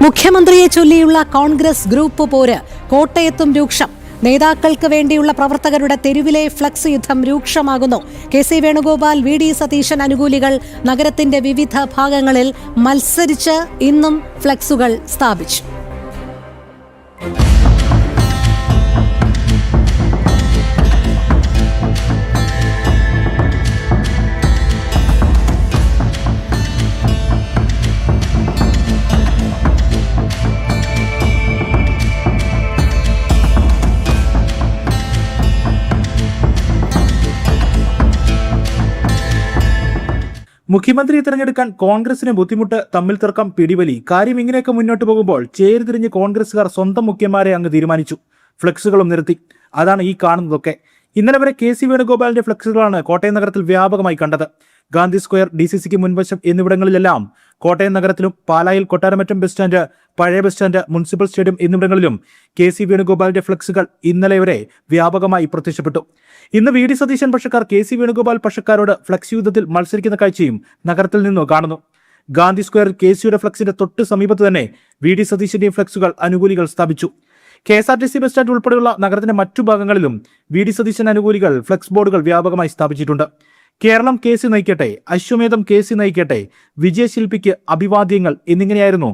മുഖ്യമന്ത്രിയെ ചൊല്ലിയുള്ള കോൺഗ്രസ് ഗ്രൂപ്പ് പോര് കോട്ടയത്തും രൂക്ഷം. നേതാക്കൾക്ക് വേണ്ടിയുള്ള പ്രവർത്തകരുടെ തെരുവിലെ ഫ്ലക്സ് യുദ്ധം രൂക്ഷമാകുന്നു. കെ.സി. വേണുഗോപാൽ, വി.ഡി. സതീശൻ അനുകൂലികൾ നഗരത്തിന്റെ വിവിധ ഭാഗങ്ങളിൽ മത്സരിച്ച് ഇന്നും ഫ്ലക്സുകൾ സ്ഥാപിച്ചു. മുഖ്യമന്ത്രിയെ തിരഞ്ഞെടുക്കാൻ കോൺഗ്രസിന് ബുദ്ധിമുട്ട്, തമ്മിൽ തർക്കം, പിടിവലി. കാര്യം ഇങ്ങനെയൊക്കെ മുന്നോട്ട് പോകുമ്പോൾ ചേരിതിരിഞ്ഞ് കോൺഗ്രസുകാർ സ്വന്തം മുഖ്യന്മാരെ അങ്ങ് തീരുമാനിച്ചു. ഫ്ലെക്സുകളും നിരത്തി. അതാണ് ഈ കാണുന്നതൊക്കെ. ഇന്നലെ വരെ കെ.സി. വേണുഗോപാലിന്റെ ഫ്ലെക്സുകളാണ് കോട്ടയം നഗരത്തിൽ വ്യാപകമായി കണ്ടത്. ഗാന്ധി സ്ക്വയർ, DCCക്ക് മുൻവശം എന്നിവിടങ്ങളിലെല്ലാം കോട്ടയം നഗരത്തിലും പാലായിൽ കൊട്ടാരമറ്റം ബസ് സ്റ്റാൻഡ്, പഴയ ബസ് സ്റ്റാൻഡ്, മുനിസിപ്പൽ സ്റ്റേഡിയം എന്നിവിടങ്ങളിലും കെ.സി. വേണുഗോപാലിന്റെ ഫ്ലെക്സുകൾ ഇന്നലെ വരെ വ്യാപകമായി പ്രത്യക്ഷപ്പെട്ടു. ഇന്ന് വി.ഡി. സതീശൻ പക്ഷക്കാർ കെ.സി. വേണുഗോപാൽ പക്ഷക്കാരോട് ഫ്ലക്സ് യുദ്ധത്തിൽ മത്സരിക്കുന്ന കാഴ്ചയും നഗരത്തിൽ നിന്നു കാണുന്നു. ഗാന്ധി സ്ക്വയറിൽ കെ.സിയുടെ ഫ്ലക്സിന്റെ തൊട്ട് സമീപത്ത് തന്നെ വി.ഡി. സതീശന്റെയും ഫ്ലക്സുകൾ അനുകൂലികൾ സ്ഥാപിച്ചു. KSRTC ബസ് സ്റ്റാൻഡ് ഉൾപ്പെടെയുള്ള നഗരത്തിന്റെ മറ്റു ഭാഗങ്ങളിലും വി.ഡി. സതീശൻ അനുകൂലികൾ ഫ്ലക്സ് ബോർഡുകൾ വ്യാപകമായി സ്ഥാപിച്ചിട്ടുണ്ട്. കേരളം കെ.സി. നയിക്കട്ടെ, അശ്വമേധം കെ.സി. നയിക്കട്ടെ, വിജയശില്പിക്ക് അഭിവാദ്യങ്ങൾ എന്നിങ്ങനെയായിരുന്നു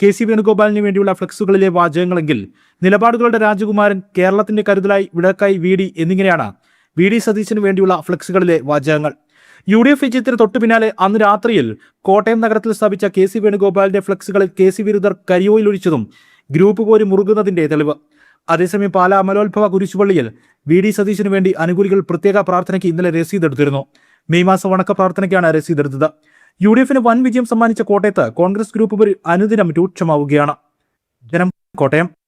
കെ.സി. വേണുഗോപാലിന് വേണ്ടിയുള്ള ഫ്ലക്സുകളിലെ വാചകങ്ങളെങ്കിൽ നിലപാടുകളുടെ രാജകുമാരൻ, കേരളത്തിന്റെ കരുതലായി വിളക്കായി വി.ഡി. എന്നിങ്ങനെയാണ് വി.ഡി. സതീശന് വേണ്ടിയുള്ള ഫ്ലക്സുകളിലെ വാചകങ്ങൾ. UDF വിജയത്തിന് തൊട്ടു പിന്നാലെ അന്ന് രാത്രിയിൽ കോട്ടയം നഗരത്തിൽ സ്ഥാപിച്ച കെ.സി. വേണുഗോപാലിന്റെ ഫ്ലക്സുകളിൽ കെ.സി. വിരുദ്ധർ കരിയോയിലൊഴിച്ചതും ഗ്രൂപ്പ് പോര് മുറുകുന്നതിന്റെ തെളിവ്. അതേസമയം പാലാ അമലോത്ഭവ കുരിശുപള്ളിയിൽ വി.ഡി. സതീശന് വേണ്ടി അനുകൂലികൾ പ്രത്യേക പ്രാർത്ഥനയ്ക്ക് ഇന്നലെ രസീതെടുത്തിരുന്നു. മെയ് മാസം വണക്ക പ്രാർത്ഥനയ്ക്കാണ് രസീതെടുത്തത്. UDFന് വൻ വിജയം സമ്മാനിച്ച കോട്ടയത്ത് കോൺഗ്രസ് ഗ്രൂപ്പ് പോര് അനുദിനം രൂക്ഷമാവുകയാണ്. ജനം, കോട്ടയം.